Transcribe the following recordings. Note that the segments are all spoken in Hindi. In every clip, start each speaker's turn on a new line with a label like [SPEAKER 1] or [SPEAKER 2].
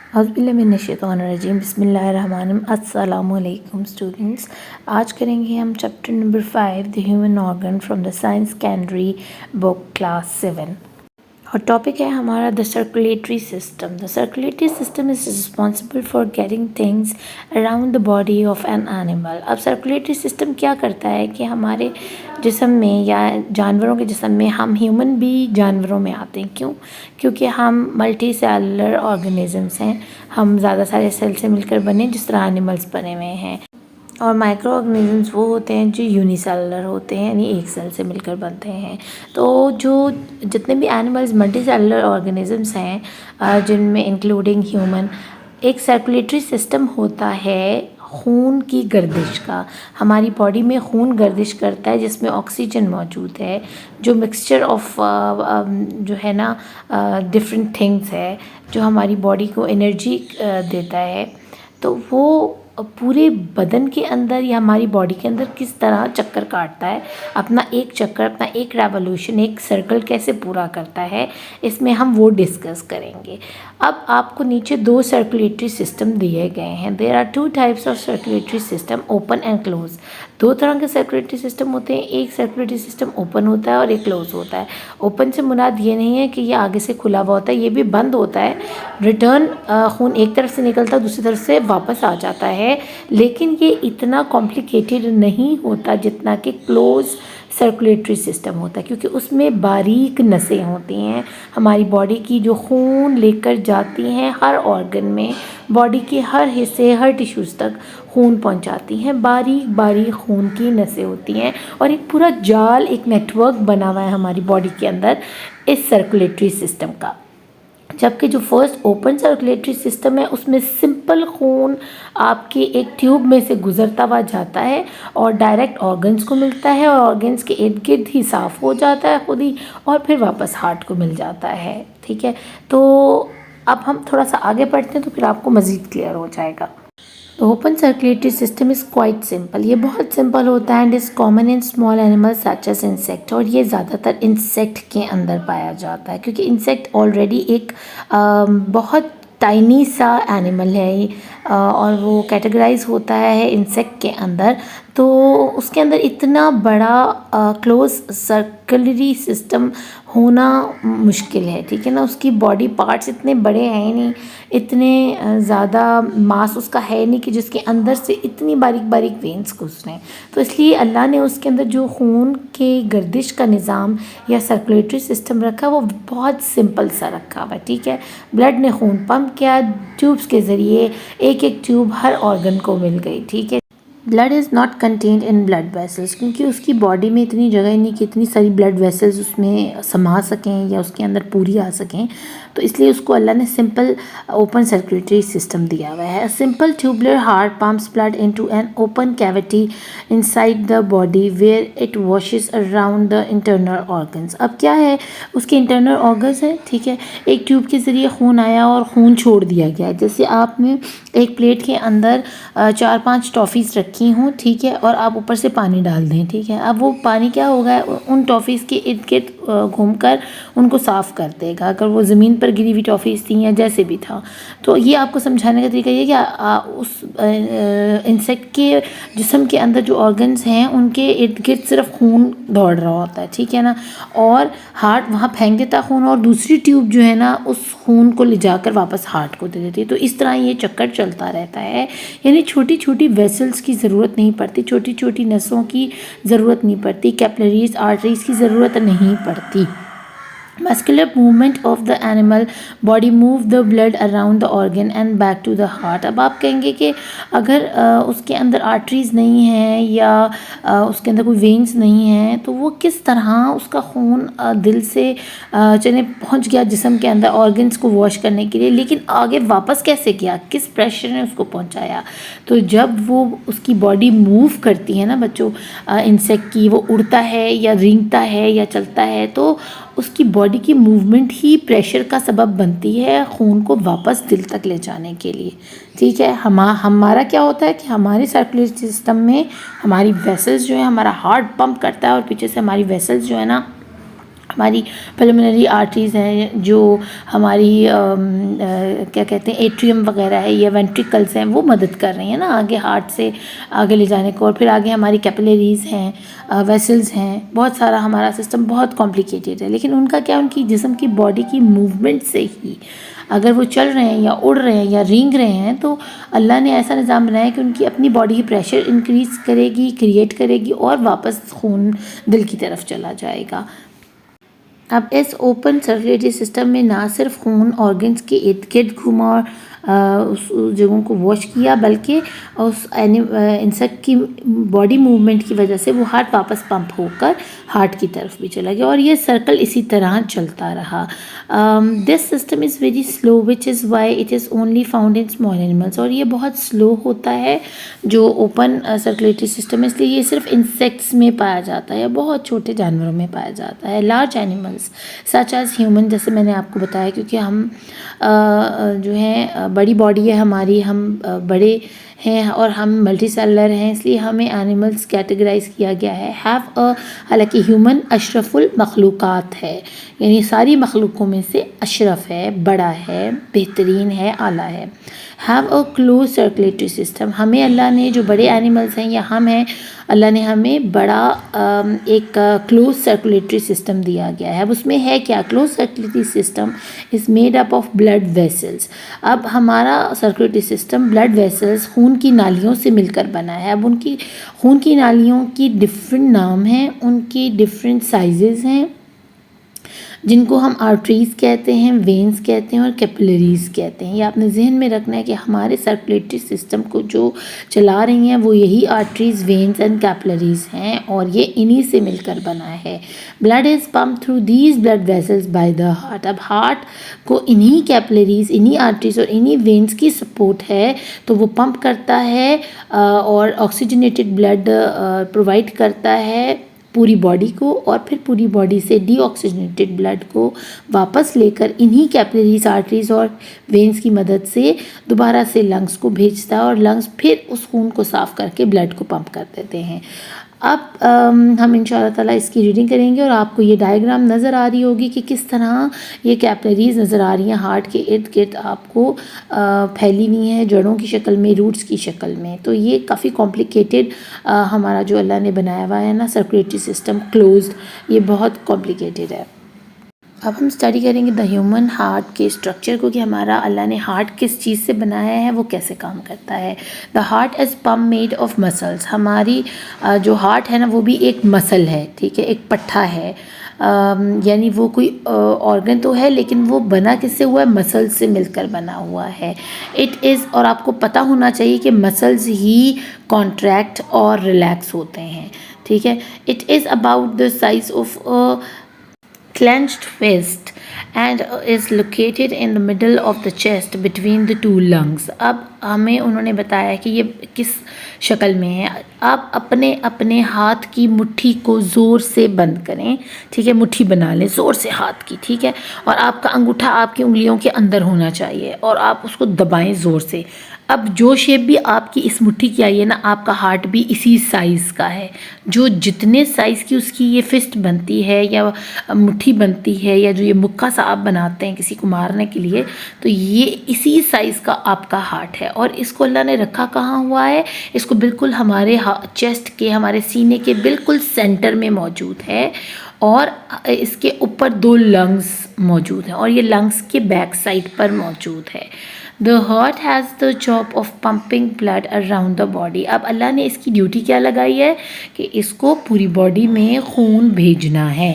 [SPEAKER 1] औज़ुबिल्लाहिमिनश्शैतानिर्रजीम बिस्मिल्लाहिर्रहमानिर्रहीम। अस्सलामुअलैकुम स्टूडेंट्स, आज करेंगे हम chapter number 5 the human organ from the science canary book class 7 और टॉपिक है हमारा the circulatory system. The circulatory system is responsible for getting things around the body of an animal. अब सर्कुलेटरी सिस्टम क्या करता है कि हमारे जिस्म में या जानवरों के जिस्म में, हम ह्यूमन भी जानवरों में आते हैं। क्यों? क्योंकि हम मल्टी सेलुलर ऑर्गेनिजम्स हैं। हम ज़्यादा सारे सेल से मिलकर बने जिस तरह एनिमल्स बने हुए हैं, और माइक्रो ऑर्गेनिजम्स वो होते हैं जो यूनिसेलुलर होते हैं, यानी एक सेल से मिलकर बनते हैं। तो जो जितने भी एनिमल्स मल्टी सेलुलर ऑर्गेनिजम्स हैं, जिनमें इंक्लूडिंग ह्यूमन, एक सर्कुलेटरी सिस्टम होता है खून की गर्दिश का। हमारी बॉडी में खून गर्दिश करता है जिसमें ऑक्सीजन मौजूद है, जो मिक्सचर ऑफ जो है ना डिफरेंट थिंग्स है, जो हमारी बॉडी को एनर्जी देता है। तो वो पूरे बदन के अंदर या हमारी बॉडी के अंदर किस तरह चक्कर काटता है, अपना एक चक्कर, अपना एक रेवोल्यूशन, एक सर्कल कैसे पूरा करता है, इसमें हम वो डिस्कस करेंगे। अब आपको नीचे दो सर्कुलेटरी सिस्टम दिए गए हैं। There are two types of circulatory system, open and close. दो तरह के सर्कुलेटरी सिस्टम होते हैं। एक सर्कुलेटरी सिस्टम ओपन होता है और एक क्लोज होता है। ओपन से मुराद ये नहीं है कि ये आगे से खुला हुआ होता है, ये भी बंद होता है। रिटर्न खून एक तरफ से निकलता है, दूसरी तरफ से वापस आ जाता है, लेकिन ये इतना कॉम्प्लिकेटेड नहीं होता जितना कि क्लोज सर्कुलेटरी सिस्टम होता है, क्योंकि उसमें बारीक नसें होती हैं हमारी बॉडी की, जो खून लेकर जाती हैं हर ऑर्गन में, बॉडी के हर हिस्से, हर टिश्यूज़ तक खून पहुंचाती हैं। बारीक बारीक खून की नसें होती हैं और एक पूरा जाल, एक नेटवर्क बना हुआ है हमारी बॉडी के अंदर इस सर्कुलेटरी सिस्टम का। जबकि जो फर्स्ट ओपन सर्कुलेटरी सिस्टम है उसमें सिंपल खून आपके एक ट्यूब में से गुजरता हुआ जाता है और डायरेक्ट ऑर्गन्स को मिलता है, और ऑर्गन्स के इर्द गिर्द ही साफ़ हो जाता है खुद ही, और फिर वापस हार्ट को मिल जाता है। ठीक है, तो अब हम थोड़ा सा आगे बढ़ते हैं तो फिर आपको मज़ीद क्लियर हो जाएगा। Open circulatory system is quite simple. ये बहुत सिंपल होता है and is common in small animals such as insect, और ये ज़्यादातर इंसेक्ट के अंदर पाया जाता है, क्योंकि इंसेक्ट ऑलरेडी एक बहुत टाइनी सा एनिमल है, और वो कैटेगराइज होता है इंसेक्ट के अंदर। तो उसके अंदर इतना बड़ा क्लोज सर्कुलरी सिस्टम होना मुश्किल है। ठीक है ना, उसकी बॉडी पार्ट्स इतने बड़े हैं नहीं, इतने ज़्यादा मास उसका है नहीं कि जिसके अंदर से इतनी बारीक बारीक वेंस घुस रहे हैं। तो इसलिए अल्लाह ने उसके अंदर जो खून के गर्दिश का निज़ाम या सर्कुलेटरी सिस्टम रखा, वो बहुत सिंपल सा रखा हुआ है। ठीक है, ब्लड ने खून पंप किया ट्यूब्स के ज़रिए, एक एक ट्यूब हर ऑर्गन को मिल गई। ठीक है, blood is not contained in blood vessels, क्योंकि उसकी बॉडी में इतनी जगह नहीं कि इतनी सारी ब्लड वेसल्स उसमें समा सकें या उसके अंदर पूरी आ सकें, तो इसलिए उसको अल्लाह ने सिंपल ओपन सर्कुलेटरी सिस्टम दिया हुआ है। Simple tubular heart pumps blood into an open cavity inside the body where it washes around the internal organs. अब क्या है, उसके इंटरनल ऑर्गन्स है। ठीक है, एक ट्यूब के ज़रिए खून आया और खून छोड़ दिया गया। जैसे आपने एक प्लेट के अंदर 4-5 टॉफ़ीज़ रखी हूँ, ठीक है, और आप ऊपर से पानी डाल दें। ठीक है, अब वो पानी क्या होगा, उन टॉफ़ीज़ के इर्द गिर्द घूमकर उनको साफ़ कर देगा। अगर वो ज़मीन पर गिरी हुई टॉफ़ीज़ थी या जैसे भी था, तो ये आपको समझाने का तरीका ये कि उस इंसेक्ट के जिस्म के अंदर जो ऑर्गन्स हैं उनके इर्द गिर्द सिर्फ खून दौड़ रहा होता है। ठीक है ना, और हार्ट वहाँ फेंक देता खून, और दूसरी ट्यूब जो है ना उस खून को ले जाकर वापस हार्ट को दे देती है। तो इस तरह ये चक्कर चलता रहता है, यानी छोटी छोटी वेसल्स की ज़रूरत नहीं पड़ती, छोटी छोटी नसों की ज़रूरत नहीं पड़ती, कैपिलरीज आर्टरीज की ज़रूरत नहीं पड़ती। Muscular movement of the animal body move the blood around the organ and back to the heart। अब आप कहेंगे कि अगर उसके अंदर आर्टरीज़ नहीं है या उसके अंदर कोई वेन्स नहीं है, तो वो किस तरह उसका खून दिल से चले पहुंच गया जिस्म के अंदर ऑर्गन्स को वॉश करने के लिए, लेकिन आगे वापस कैसे किया, किस प्रेशर ने उसको पहुंचाया? तो जब वो उसकी बॉडी मूव करती है ना बच्चों, इंसेक्ट की, वो उड़ता है या रेंगता है या चलता है, तो उसकी बॉडी की मूवमेंट ही प्रेशर का सबब बनती है खून को वापस दिल तक ले जाने के लिए। ठीक है, हमारा क्या होता है कि हमारे सर्कुलेटरी सिस्टम में हमारी वेसल्स जो है, हमारा हार्ट पंप करता है और पीछे से हमारी वेसल्स जो है ना हमारी पल्मोनरी आर्टरीज़ हैं, जो हमारी क्या कहते हैं एट्रियम वगैरह है या वेंट्रिकल्स हैं, वो मदद कर रही हैं ना आगे हार्ट से आगे ले जाने को। और फिर आगे हमारी कैपिलरीज़ हैं, वेसल्स हैं, बहुत सारा हमारा सिस्टम बहुत कॉम्प्लिकेटेड है। लेकिन उनका क्या, उनकी जिस्म की बॉडी की मूवमेंट से ही अगर वो चल रहे हैं या उड़ रहे हैं या रेंग रहे हैं, तो अल्लाह ने ऐसा निज़ाम बनाया कि उनकी अपनी बॉडी की प्रेशर इंक्रीज़ करेगी, क्रिएट करेगी और वापस खून दिल की तरफ चला जाएगा। अब इस ओपन सर्कुलेटरी सिस्टम में ना सिर्फ खून ऑर्गन्स के इर्द गिर्द घूमा और उस जगहों को वॉश किया, बल्कि उस इंसेक्ट की बॉडी मूवमेंट की वजह से वो हार्ट वापस पंप होकर हार्ट की तरफ भी चला गया और ये सर्कल इसी तरह चलता रहा। This system is very slow which is why it is only found in small animals. और ये बहुत स्लो होता है जो ओपन सर्कुलेटरी सिस्टम है, इसलिए ये सिर्फ इंसेक्ट्स में पाया जाता है या बहुत छोटे जानवरों में पाया जाता है। Large animals such as human, जैसे मैंने आपको बताया, क्योंकि हम जो हैं बड़ी बॉडी है हमारी, हम बड़े हैं और हम मल्टी सेलुलर हैं, इसलिए हमें एनिमल्स कैटेगराइज किया गया है। हालांकि ह्यूमन अशरफुल मखलूक़ात है, यानी सारी मखलूक़ों में से अशरफ है, बड़ा है, बेहतरीन है, आला है। Have a close circulatory system, हमें अल्लाह ने, जो बड़े एनिमल्स हैं या हम हैं, अल्लाह ने हमें बड़ा एक क्लोज सर्कुलेटरी सिस्टम दिया गया है। अब उसमें है क्या? Close circulatory system is made up of blood vessels. अब हमारा सर्कुलेटरी सिस्टम ब्लड वेसल्स, खून की नालियों से मिलकर बना है। अब उनकी खून की नालियों की डिफरेंट नाम हैं, उनकी डिफरेंट साइजेज़ हैं, जिनको हम आर्टरीज़ कहते हैं, वेन्स कहते हैं और कैपिलरीज़ कहते हैं। ये आपने जहन में रखना है कि हमारे सर्कुलेटरी सिस्टम को जो चला रही हैं वो यही आर्टरीज़, वेन्स एंड कैपिलरीज़ हैं और ये इन्हीं से मिलकर बना है। Blood is pump through these blood vessels by the heart. अब हार्ट को इन्हीं कैपिलरीज़, इन्हीं आर्टरीज़ और इन्हीं वेन्स की सपोर्ट है, तो वो पंप करता है और ऑक्सीजनेटेड ब्लड प्रोवाइड करता है पूरी बॉडी को, और फिर पूरी बॉडी से डीऑक्सीजनेटेड ब्लड को वापस लेकर इन्हीं कैपिलरीज, आर्टरीज और वेन्स की मदद से दोबारा से लंग्स को भेजता है और लंग्स फिर उस खून को साफ़ करके ब्लड को पंप कर देते हैं। अब हम इंशाअल्लाह ताला इसकी रीडिंग करेंगे और आपको ये डायग्राम नज़र आ रही होगी कि किस तरह ये कैपिलरीज नज़र आ रही हैं हार्ट के इर्द गिर्द आपको फैली हुई हैं, जड़ों की शक्ल में, रूट्स की शक्ल में। तो ये काफ़ी कॉम्प्लिकेटेड हमारा जो अल्लाह ने बनाया हुआ है ना सर्कुलेटरी सिस्टम क्लोज्ड, ये बहुत कॉम्प्लिकेटेड है। अब हम स्टडी करेंगे द ह्यूमन हार्ट के स्ट्रक्चर को, कि हमारा अल्लाह ने हार्ट किस चीज़ से बनाया है, वो कैसे काम करता है। The heart is pump made of muscles. हमारी जो हार्ट है ना वो भी एक मसल है, ठीक है, एक पट्ठा है, यानी वो कोई ऑर्गन तो है लेकिन वो बना किससे हुआ है? मसल्स से मिलकर बना हुआ है। इट इज़, और आपको पता होना चाहिए कि मसल्स ही कॉन्ट्रैक्ट और रिलैक्स होते हैं, ठीक है। It is about the size of clenched fist and is located in the middle of the chest between the two lungs। अब हमें उन्होंने बताया कि ये किस शक्ल में है। आप अपने अपने हाथ की मुट्ठी को ज़ोर से बंद करें, ठीक है, मुट्ठी बना लें ज़ोर से हाथ की, ठीक है, और आपका अंगूठा आपकी उंगलियों के अंदर होना चाहिए और आप उसको दबाएं ज़ोर से। अब जो शेप भी आपकी इस मुट्ठी की आई है ना, आपका हार्ट भी इसी साइज़ का है। जो जितने साइज़ की उसकी ये फिस्ट बनती है या मुट्ठी बनती है या जो ये मुक्का सा आप बनाते हैं किसी को मारने के लिए, तो ये इसी साइज़ का आपका हार्ट है। और इसको अल्लाह ने रखा कहाँ हुआ है? इसको बिल्कुल हमारे चेस्ट के, हमारे सीने के बिल्कुल सेंटर में मौजूद है और इसके ऊपर 2 लंग्स मौजूद हैं और ये लंग्स के बैक साइड पर मौजूद है। The heart has the job of pumping blood around the body। अब अल्लाह ने इसकी ड्यूटी क्या लगाई है कि इसको पूरी बॉडी में खून भेजना है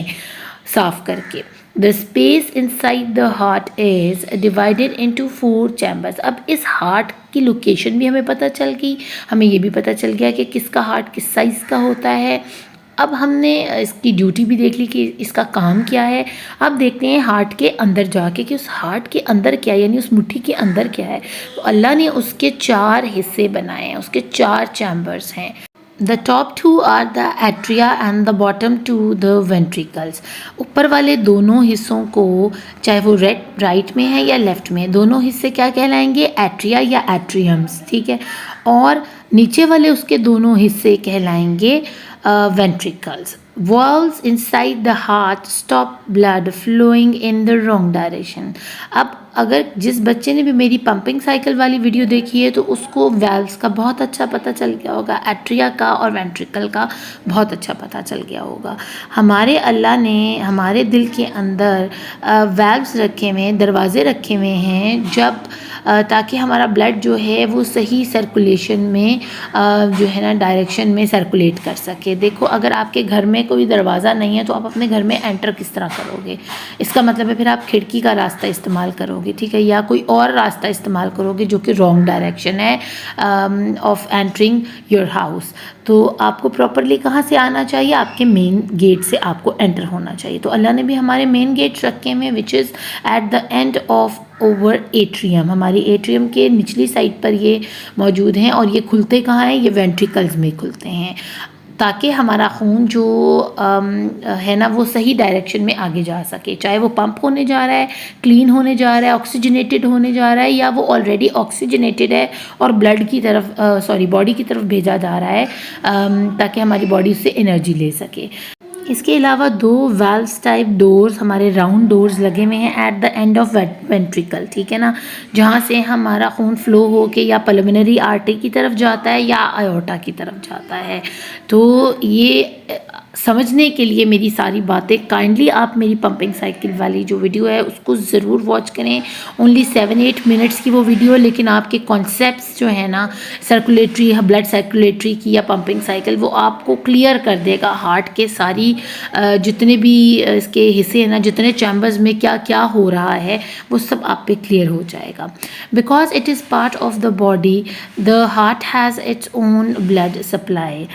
[SPEAKER 1] साफ़ करके। The space inside the heart is divided into 4 chambers। अब इस हार्ट की लोकेशन भी हमें पता चल गई, हमें ये भी पता चल गया कि किसका हार्ट किस साइज़ का होता है। अब हमने इसकी ड्यूटी भी देख ली कि इसका काम क्या है। अब देखते हैं हार्ट के अंदर जाके कि उस हार्ट के अंदर क्या है, यानी उस मुट्ठी के अंदर क्या है। तो अल्लाह ने उसके 4 हिस्से बनाए हैं, उसके 4 चैम्बर्स हैं। The top 2 are the atria and the bottom 2 the ventricles. ऊपर वाले दोनों हिस्सों को, चाहे वो राइट में है या लेफ़्ट में, दोनों हिस्से क्या कहलाएंगे? एट्रिया या एट्रियम्स, ठीक है। और नीचे वाले उसके दोनों हिस्से कहलाएंगे ventricles. Valves inside the heart stop blood flowing in the wrong direction. अब अगर जिस बच्चे ने भी मेरी पंपिंग साइकिल वाली वीडियो देखी है तो उसको वैल्व्स का बहुत अच्छा पता चल गया होगा, एट्रिया का और वेंट्रिकल का बहुत अच्छा पता चल गया होगा। हमारे अल्लाह ने हमारे दिल के अंदर वैल्व्स रखे हुए हैं, दरवाज़े रखे हुए हैं, जब ताकि हमारा ब्लड जो है वो सही सर्कुलेशन में जो है ना डायरेक्शन में सर्कुलेट कर सके। देखो, अगर आपके घर में कोई दरवाज़ा नहीं है तो आप अपने घर में एंटर किस तरह करोगे? इसका मतलब है फिर आप खिड़की का रास्ता इस्तेमाल करोगे, ठीक है, या कोई और रास्ता इस्तेमाल करोगे जो कि रॉन्ग डायरेक्शन है ऑफ एंटरिंग योर हाउस। तो आपको प्रॉपरली कहाँ से आना चाहिए? आपके मेन गेट से आपको एंटर होना चाहिए। तो अल्लाह ने भी हमारे मेन गेट्स रखे हुए which is at the end of over atrium, हमारी एट्रियम के निचली साइड पर ये मौजूद हैं और ये खुलते कहाँ हैं? ये वेंट्रिकल्स में खुलते हैं, ताकि हमारा खून जो है ना वो सही डायरेक्शन में आगे जा सके, चाहे वो पंप होने जा रहा है, क्लीन होने जा रहा है, ऑक्सीजनेटेड होने जा रहा है, या वो ऑलरेडी ऑक्सीजनेटेड है और ब्लड की तरफ बॉडी की तरफ भेजा जा रहा है ताकि हमारी बॉडी उससे एनर्जी ले सके। इसके अलावा 2 वाल्व्स टाइप डोर्स, हमारे राउंड डोर्स लगे हुए हैं at the end of ventricle, ठीक है ना, जहाँ से हमारा खून फ्लो हो के या पल्मोनरी आर्टरी की तरफ जाता है या आयोर्टा की तरफ जाता है। तो ये समझने के लिए मेरी सारी बातें काइंडली आप मेरी पंपिंग साइकिल वाली जो वीडियो है उसको ज़रूर वॉच करें। ओनली 7-8 मिनट्स की वो वीडियो, लेकिन आपके कॉन्सेप्ट्स जो है ना सर्कुलेटरी, ब्लड सर्कुलेटरी की या पंपिंग साइकिल, वो आपको क्लियर कर देगा। हार्ट के सारी जितने भी इसके हिस्से हैं ना, जितने चैम्बर्स में क्या क्या हो रहा है वो सब आप पे क्लियर हो जाएगा। Because it is part of the body, the heart has its own blood supply.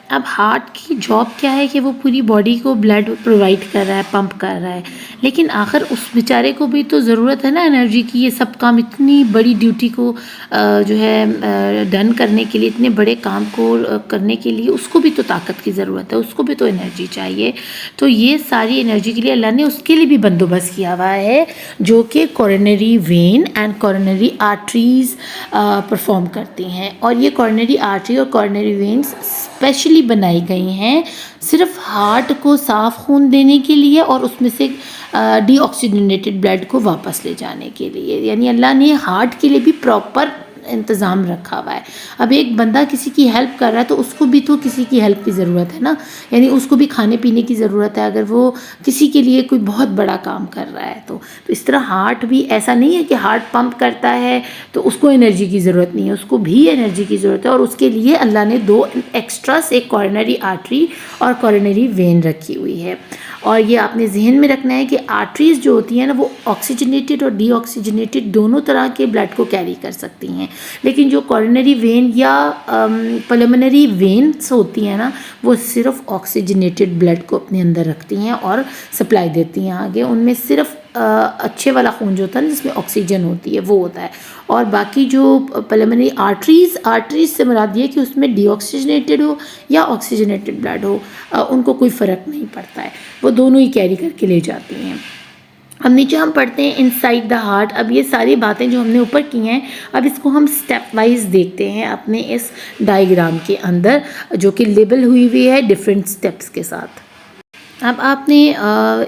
[SPEAKER 1] अब हार्ट की जॉब क्या है कि वो पूरी बॉडी को ब्लड प्रोवाइड कर रहा है, पंप कर रहा है, लेकिन आखिर उस बेचारे को भी तो ज़रूरत है ना एनर्जी की। ये सब काम, इतनी बड़ी ड्यूटी को जो है डन करने के लिए, इतने बड़े काम को करने के लिए उसको भी तो ताकत की ज़रूरत है, उसको भी तो एनर्जी चाहिए। तो ये सारी एनर्जी के लिए अल्लाह ने उसके लिए भी बंदोबस्त किया हुआ है, जो कि coronary when and coronary arteries perform करती हैं। और ये कॉरोनरी आर्टरी और कॉरोनरी वेन्स स्पेशली बनाई गई हैं सिर्फ हार्ट को साफ़ खून देने के लिए और उसमें से डीऑक्सीजनेटेड ब्लड को वापस ले जाने के लिए। यानी अल्लाह ने हार्ट के लिए भी प्रॉपर इंतज़ाम रखा हुआ है। अब एक बंदा किसी की हेल्प कर रहा है तो उसको भी तो किसी की हेल्प की ज़रूरत है ना, यानी उसको भी खाने पीने की ज़रूरत है अगर वो किसी के लिए कोई बहुत बड़ा काम कर रहा है। तो इस तरह हार्ट भी ऐसा नहीं है कि हार्ट पंप करता है तो उसको एनर्जी की ज़रूरत नहीं है, उसको भी एनर्जी की ज़रूरत है। और उसके लिए अल्लाह ने 2 एक्स्ट्रास, एक कॉरोनरी आर्टरी और कॉरोनरी वेन रखी हुई है। और ये आपने जहन में रखना है कि आर्टरीज़ जो होती हैं ना वो ऑक्सीजनेटेड और डीऑक्सीजनेटेड दोनों तरह के ब्लड को कैरी कर सकती हैं, लेकिन जो कॉरोनरी वेन या पल्मोनरी वेन्स होती हैं ना वो सिर्फ ऑक्सीजनेटेड ब्लड को अपने अंदर रखती हैं और सप्लाई देती हैं आगे। उनमें सिर्फ अच्छे वाला खून जो होता है ना जिसमें ऑक्सीजन होती है वो होता है, और बाकी जो पल्मोनरी आर्टरीज़ से मुराद ये कि उसमें डीऑक्सीजनेटेड हो या ऑक्सीजनेटेड ब्लड हो, उनको कोई फ़र्क नहीं पड़ता है, वो दोनों ही कैरी करके ले जाती हैं। अब नीचे हम पढ़ते हैं इनसाइड द हार्ट। अब ये सारी बातें जो हमने ऊपर की हैं, अब इसको हम स्टेप वाइज देखते हैं अपने इस डायग्राम के अंदर, जो कि लेबल हुई है डिफरेंट स्टेप्स के साथ। अब आपने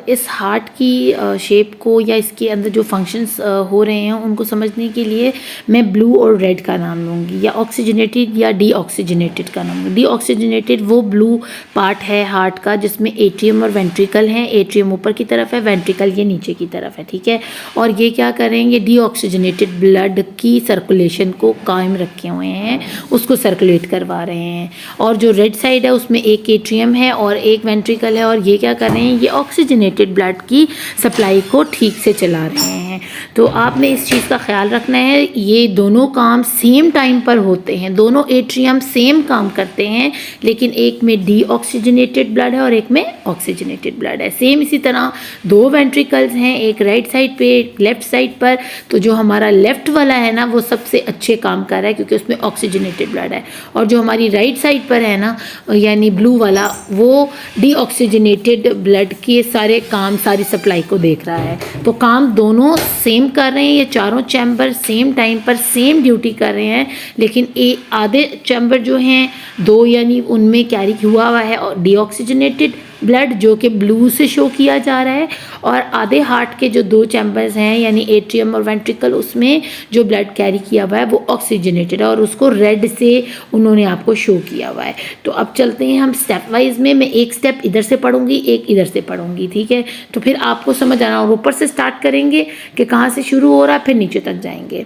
[SPEAKER 1] इस हार्ट की शेप को या इसके अंदर जो फंक्शंस हो रहे हैं उनको समझने के लिए मैं ब्लू और रेड का नाम लूँगी, या ऑक्सीजनेटेड या डीऑक्सीजनेटेड का नाम लूँगी। डीऑक्सीजनेटेड वो ब्लू पार्ट है हार्ट का जिसमें एट्रियम और वेंट्रिकल हैं। एट्रियम ऊपर की तरफ है, वेंट्रिकल ये नीचे की तरफ है, ठीक है। और ये क्या करेंगे, डीऑक्सीजनेटेड ब्लड की सर्कुलेशन को कायम रखे हुए हैं, उसको सर्कुलेट करवा रहे हैं। और जो रेड साइड है उसमें एक एट्रियम है और एक वेंट्रिकल है, और ये क्या कर रहे हैं, ये ऑक्सीजनेटेड ब्लड की सप्लाई को ठीक से चला रहे हैं। तो आपने इस चीज़ का ख्याल रखना है, ये दोनों काम सेम टाइम पर होते हैं, दोनों एट्रियम सेम काम करते हैं, लेकिन एक में डीऑक्सीजनेटेड ब्लड है और एक में ऑक्सीजनेटेड ब्लड है। सेम इसी तरह 2 वेंट्रिकल्स हैं, एक राइट साइड पे एक लेफ्ट साइड पर। तो जो हमारा लेफ्ट वाला है ना वो सबसे अच्छे काम कर रहा है क्योंकि उसमें ऑक्सीजनेटेड ब्लड है, और जो हमारी राइट साइड पर है ना यानी ब्लू वाला वो डीऑक्सीजनेटेड ऑक्सीजनेटेड ब्लड के सारे काम, सारी सप्लाई को देख रहा है। तो काम दोनों सेम कर रहे हैं, ये चारों चैम्बर सेम टाइम पर सेम ड्यूटी कर रहे हैं, लेकिन आधे चैम्बर जो हैं दो, यानी उनमें कैरी हुआ है और डीऑक्सीजनेटेड ब्लड जो कि ब्लू से शो किया जा रहा है, और आधे हार्ट के जो दो चैम्बर्स हैं यानी एट्रियम और वेंट्रिकल, उसमें जो ब्लड कैरी किया हुआ है वो ऑक्सीजनेटेड है और उसको रेड से उन्होंने आपको शो किया हुआ है। तो अब चलते हैं हम स्टेप वाइज में, मैं एक स्टेप इधर से पढ़ूंगी, एक इधर से पढ़ूंगी, ठीक है? तो फिर आपको समझ आना, और ऊपर से स्टार्ट करेंगे कि कहाँ से शुरू हो रहा है, फिर नीचे तक जाएंगे।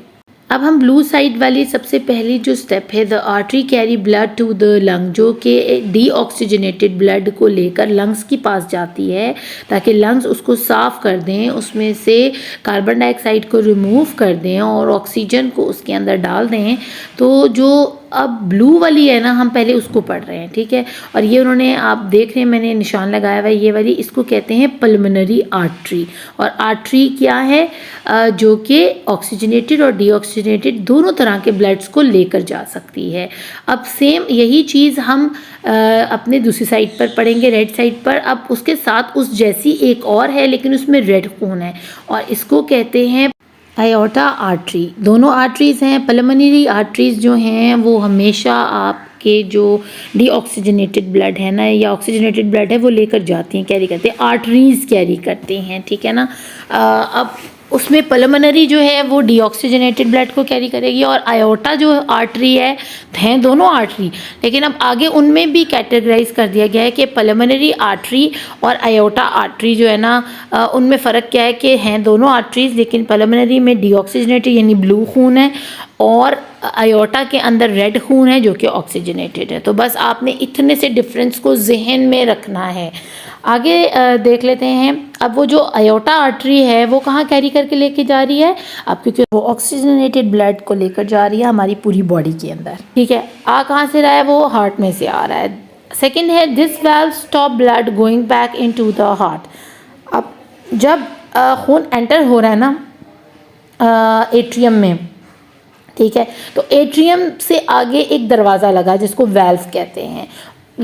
[SPEAKER 1] अब हम ब्लू साइड वाली सबसे पहली जो स्टेप है, the artery carry blood to the lung, जो कि डीऑक्सीजनेटेड ब्लड को लेकर लंग्स के पास जाती है ताकि लंग्स उसको साफ़ कर दें, उसमें से कार्बन डाइऑक्साइड को रिमूव कर दें और ऑक्सीजन को उसके अंदर डाल दें। तो जो अब ब्लू वाली है ना, हम पहले उसको पढ़ रहे हैं, ठीक है? और ये उन्होंने, आप देख रहे हैं मैंने निशान लगाया हुआ है, ये वाली, इसको कहते हैं पल्मोनरी आर्टरी। और आर्टरी क्या है? जो कि ऑक्सीजनेटेड और डीऑक्सीजनेटेड दोनों तरह के ब्लड्स को लेकर जा सकती है। अब सेम यही चीज़ हम अपने दूसरी साइड पर पढ़ेंगे, रेड साइड पर। अब उसके साथ उस जैसी एक और है, लेकिन उसमें रेड खून है, और इसको कहते हैं आयोटा आर्टरी। दोनों आर्टरीज़ हैं। पल्मोनरी आर्टरीज़ जो हैं वो हमेशा आपके जो डीऑक्सीजनेटेड ब्लड है ना, या ऑक्सीजनेटेड ब्लड है, वो लेकर जाती हैं, कैरी करते हैं, आर्टरीज़ कैरी करते हैं, ठीक है ना? अब उसमें पल्मोनरी जो है वो डीऑक्सीजनेटेड ब्लड को कैरी करेगी, और आयोटा जो आर्टरी है, हैं दोनों आर्टरी, लेकिन अब आगे उनमें भी कैटेगराइज कर दिया गया है कि पल्मोनरी आर्टरी और आयोटा आर्टरी जो है ना, उनमें फ़र्क क्या है कि हैं दोनों आर्टरीज, लेकिन पल्मोनरी में डीऑक्सीजनेटेड यानी ब्लू खून है, और आयोटा के अंदर रेड खून है जो कि ऑक्सीजनेटेड है। तो बस आपने इतने से डिफरेंस को जहन में रखना है। आगे देख लेते हैं। अब वो जो आयोटा आर्टरी है वो कहाँ कैरी करके लेके जा रही है? अब क्योंकि वो ऑक्सीजनेटेड ब्लड को लेकर जा रही है हमारी पूरी बॉडी के अंदर, ठीक है? कहाँ से रहा है? वो हार्ट में से आ रहा है। सेकेंड है, this valve stop blood going back into the heart. अब जब खून एंटर हो रहा है ना एट्रियम में, ठीक है, तो एट्रियम से आगे एक दरवाज़ा लगा जिसको वाल्व कहते हैं,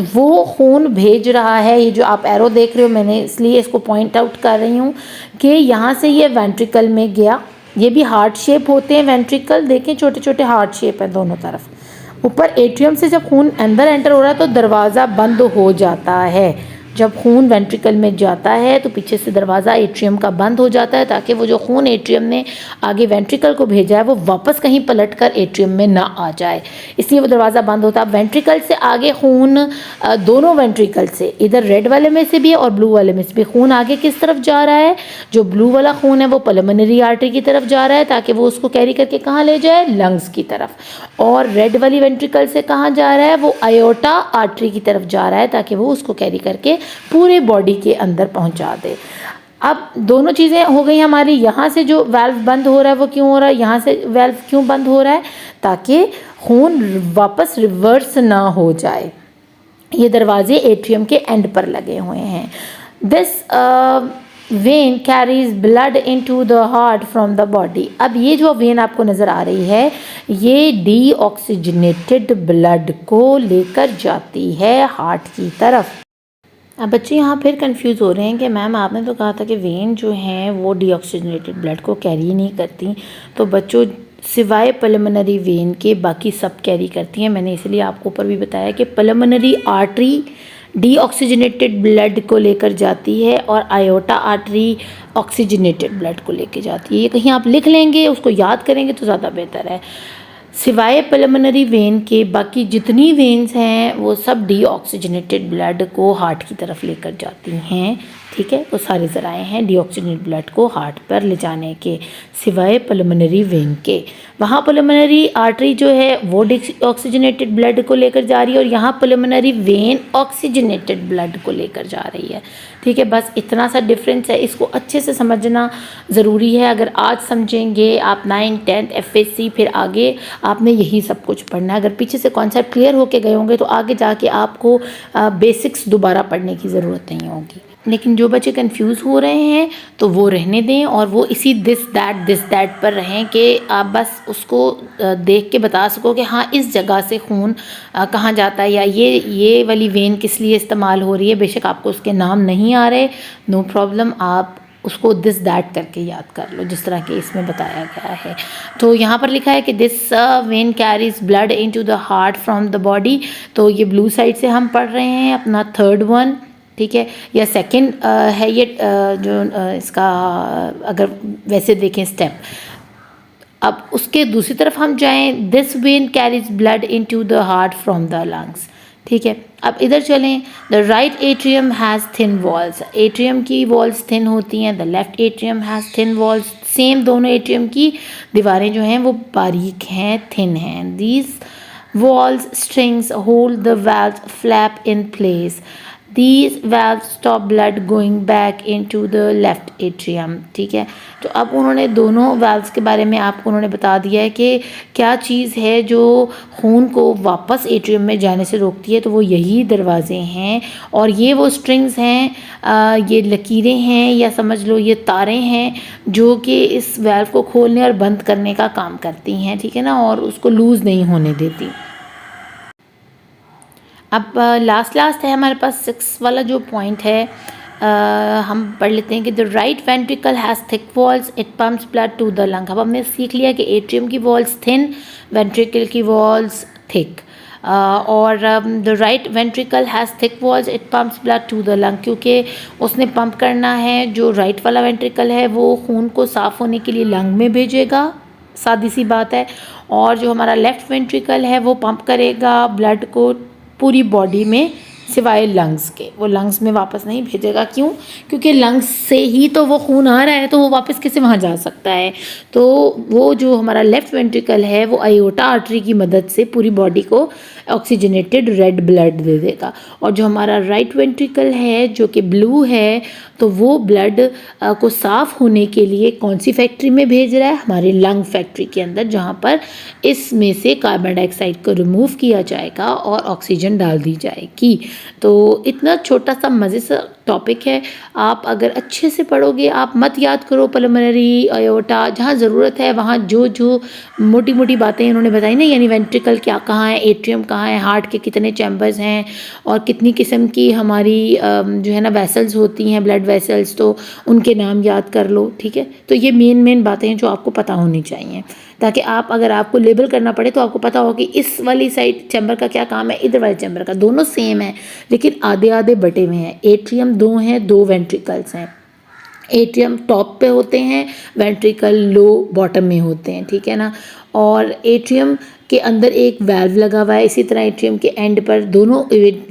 [SPEAKER 1] वो खून भेज रहा है। ये जो आप एरो देख रहे हो, मैंने इसलिए इसको पॉइंट आउट कर रही हूँ कि यहाँ से ये वेंट्रिकल में गया। ये भी हार्ट शेप होते हैं वेंट्रिकल, देखें छोटे छोटे हार्ट शेप है दोनों तरफ। ऊपर एट्रियम से जब खून अंदर एंटर हो रहा है तो दरवाज़ा बंद हो जाता है। जब खून वेंट्रिकल में जाता है तो पीछे से दरवाज़ा एट्रियम का बंद हो जाता है, ताकि वो जो खून एट्रियम ने आगे वेंट्रिकल को भेजा है वो वापस कहीं पलटकर एट्रियम में ना आ जाए, इसलिए वो दरवाज़ा बंद होता है। वेंट्रिकल से आगे खून, दोनों वेंट्रिकल से, इधर रेड वाले में से भी और ब्लू वाले में से भी, खून आगे किस तरफ जा रहा है? जो ब्लू वाला खून है वो पल्मोनरी आर्टरी की तरफ जा रहा है ताकि वो उसको कैरी करके कहाँ ले जाए? लंग्स की तरफ। और रेड वाली वेंट्रिकल से कहाँ जा रहा है? वो आयोटा आर्टरी की तरफ जा रहा है ताकि वो उसको कैरी करके पूरे बॉडी के अंदर पहुंचा दे। अब दोनों चीज़ें हो गई हमारी। यहाँ से जो वाल्व बंद हो रहा है वो क्यों हो रहा है? यहाँ से वाल्व क्यों बंद हो रहा है? ताकि खून वापस रिवर्स ना हो जाए। ये दरवाजे एट्रियम के एंड पर लगे हुए हैं। This when carries blood into the heart from the body. अब ये जो वेन आपको नज़र आ रही है ये डीऑक्सीजनेटेड ब्लड को लेकर जाती है हार्ट की तरफ। अब बच्चे यहाँ फिर कंफ्यूज हो रहे हैं कि मैम आपने तो कहा था कि वेन जो हैं वो डीऑक्सीजनेटेड ब्लड को कैरी नहीं करती। तो बच्चों, सिवाय पल्मोनरी वेन के बाकी सब कैरी करती हैं। मैंने इसलिए आपको ऊपर भी बताया कि पल्मोनरी आर्टरी डीऑक्सीजनेटेड ब्लड को लेकर जाती है और आयोटा आर्टरी ऑक्सीजनेटेड ब्लड को लेकर जाती है। ये कहीं आप लिख लेंगे, उसको याद करेंगे तो ज़्यादा बेहतर है। सिवाय पल्मोनरी वेन के बाकी जितनी वेन्स हैं वो सब डीऑक्सीजनेटेड ब्लड को हार्ट की तरफ लेकर जाती हैं, ठीक है? वो सारे ज़राए हैं डीऑक्सीजनेटेड ब्लड को हार्ट पर ले जाने के, सिवाय पल्मोनरी वेन के। वहाँ पल्मोनरी आर्टरी जो है वो ऑक्सीजनेटेड ब्लड को लेकर जा रही है और यहाँ पल्मोनरी वेन ऑक्सीजनेटेड ब्लड को लेकर जा रही है, ठीक है? बस इतना सा डिफरेंस है, इसको अच्छे से समझना ज़रूरी है। अगर आज समझेंगे आप 9th 10th FSC, फिर आगे आपने यही सब कुछ पढ़ना है। अगर पीछे से कॉन्सेप्ट क्लियर होके गए होंगे तो आगे जाके आपको बेसिक्स दोबारा पढ़ने की ज़रूरत नहीं होगी। लेकिन जो बच्चे कंफ्यूज हो रहे हैं तो वो रहने दें और वो इसी दिस दैट पर रहें कि आप बस उसको देख के बता सको कि हाँ इस जगह से खून कहाँ जाता है या ये वाली वेन किस लिए इस्तेमाल हो रही है। बेशक आपको उसके नाम नहीं आ रहे, नो प्रॉब्लम, आप उसको दिस दैट करके याद कर लो जिस तरह के इसमें बताया गया है। तो यहाँ पर लिखा है कि this when carries blood into the heart from the body. तो ये ब्लू साइड से हम पढ़ रहे हैं अपना थर्ड वन, ठीक है, या सेकंड है ये जो इसका अगर वैसे देखें स्टेप। अब उसके दूसरी तरफ हम जाएं, this when carries blood into the heart from the lungs, ठीक है। अब इधर चलें, the right atrium has thin walls, atrium की वॉल्स थिन होती हैं, the left atrium has thin walls, same दोनों एट्रियम की दीवारें जो हैं वो बारीक हैं, थिन हैं। These walls strings hold the valves flap in place. These valves stop blood going back into the left atrium, ठीक है। तो अब उन्होंने दोनों valves के बारे में आपको उन्होंने बता दिया है कि क्या चीज़ है जो खून को वापस एट्रियम में जाने से रोकती है। तो वो यही दरवाजे हैं और ये वो स्ट्रिंग्स हैं, ये लकीरें हैं या समझ लो ये तारें हैं जो कि इस वाल्व को खोलने और बंद करने का काम करती हैं, ठीक है ना, और उसको लूज़ नहीं होने देती। अब लास्ट है हमारे पास 6 वाला जो पॉइंट है, हम पढ़ लेते हैं कि the right ventricle has thick walls, it pumps blood to the lung. अब हमने सीख लिया कि एट्रियम की वॉल्स थिन, वेंट्रिकल की वॉल्स थिक, और the right ventricle has thick walls, it pumps blood to the lung, क्योंकि उसने पंप करना है, जो राइट वाला वेंट्रिकल है वो खून को साफ़ होने के लिए लंग में भेजेगा, सादी सी बात है, और जो हमारा लेफ़्ट वेंट्रिकल है वो पंप करेगा ब्लड को पूरी बॉडी में सिवाय लंग्स के, वो लंग्स में वापस नहीं भेजेगा। क्यों? क्योंकि लंग्स से ही तो वो खून आ रहा है, तो वो वापस कैसे वहाँ जा सकता है। तो वो जो हमारा लेफ़्ट वेंट्रिकल है वो आयोटा आर्टरी की मदद से पूरी बॉडी को ऑक्सीजनेटेड रेड ब्लड दे देगा, और जो हमारा राइट वेंट्रिकल है जो कि ब्लू है, तो वो ब्लड को साफ़ होने के लिए कौन सी फैक्ट्री में भेज रहा है? हमारे लंग फैक्ट्री के अंदर, जहाँ पर इसमें से कार्बन डाइऑक्साइड को रिमूव किया जाएगा और ऑक्सीजन डाल दी जाएगी। तो इतना छोटा सा मज़े सा टॉपिक है, आप अगर अच्छे से पढ़ोगे, आप मत याद करो पल्मोनरी, आयोटा, जहाँ ज़रूरत है वहाँ जो जो मोटी मोटी बातें उन्होंने बताई ना, यानी वेंट्रिकल क्या कहाँ है, एट्रियम कहाँ है, हार्ट के कितने चैम्बर्स हैं और कितनी किस्म की हमारी जो है ना वेसल्स होती हैं, ब्लड वेसल्स, तो उनके नाम याद कर लो, ठीक है। तो ये मेन बातें हैं जो आपको पता होनी चाहिए, ताकि आप अगर आपको लेबल करना पड़े तो आपको पता हो कि इस वाली साइड चैम्बर का क्या काम है, इधर वाले चैम्बर का। दोनों सेम है लेकिन आधे आधे बटे हुए हैं। एट्रियम 2 हैं, 2 वेंट्रिकल्स हैं। एट्रियम टॉप पे होते हैं, वेंट्रिकल लो बॉटम में होते हैं, ठीक है ना। और एट्रियम के अंदर एक वाल्व लगा हुआ है, इसी तरह एट्रियम के एंड पर दोनों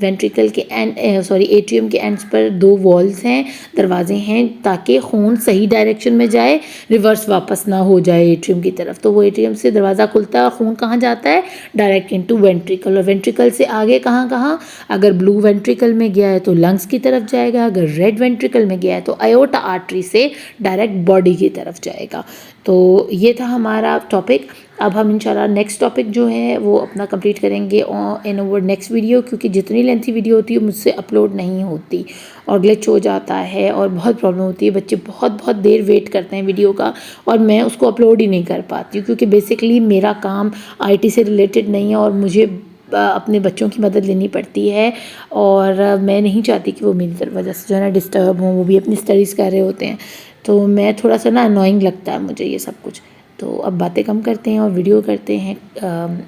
[SPEAKER 1] वेंट्रिकल के एट्रियम के एंड्स पर 2 वॉल्स हैं, दरवाजे हैं, ताकि खून सही डायरेक्शन में जाए, रिवर्स वापस ना हो जाए एट्रियम की तरफ। तो वो एट्रियम से दरवाज़ा खुलता है और खून कहाँ जाता है? डायरेक्ट इनटू वेंट्रिकल, और वेंट्रिकल से आगे कहाँ, अगर ब्लू वेंट्रिकल में गया है तो लंग्स की तरफ जाएगा, अगर रेड वेंट्रिकल में गया है तो आयोटा आर्टरी से डायरेक्ट बॉडी की तरफ जाएगा। तो ये था हमारा टॉपिक। अब हम इंशाल्लाह नेक्स्ट टॉपिक जो है वो अपना कंप्लीट करेंगे इन ओवर नेक्स्ट वीडियो, क्योंकि जितनी लेंथी वीडियो होती है मुझसे अपलोड नहीं होती और ग्लिच हो जाता है और बहुत प्रॉब्लम होती है। बच्चे बहुत देर वेट करते हैं वीडियो का और मैं उसको अपलोड ही नहीं कर पाती हूँ, क्योंकि बेसिकली मेरा काम IT से रिलेटेड नहीं है और मुझे अपने बच्चों की मदद लेनी पड़ती है, और मैं नहीं चाहती कि वो मेरी वजह से जो है ना डिस्टर्ब हों, वो भी अपनी स्टडीज़ कर रहे होते हैं। तो मैं थोड़ा सा ना अनोइंग लगता है मुझे ये सब कुछ। तो अब बातें कम करते हैं और वीडियो करते हैं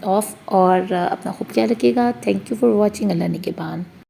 [SPEAKER 1] ऑफ, और अपना खूब ख्याल रखिएगा। Thank you for watching. अल्लाह निगहबान।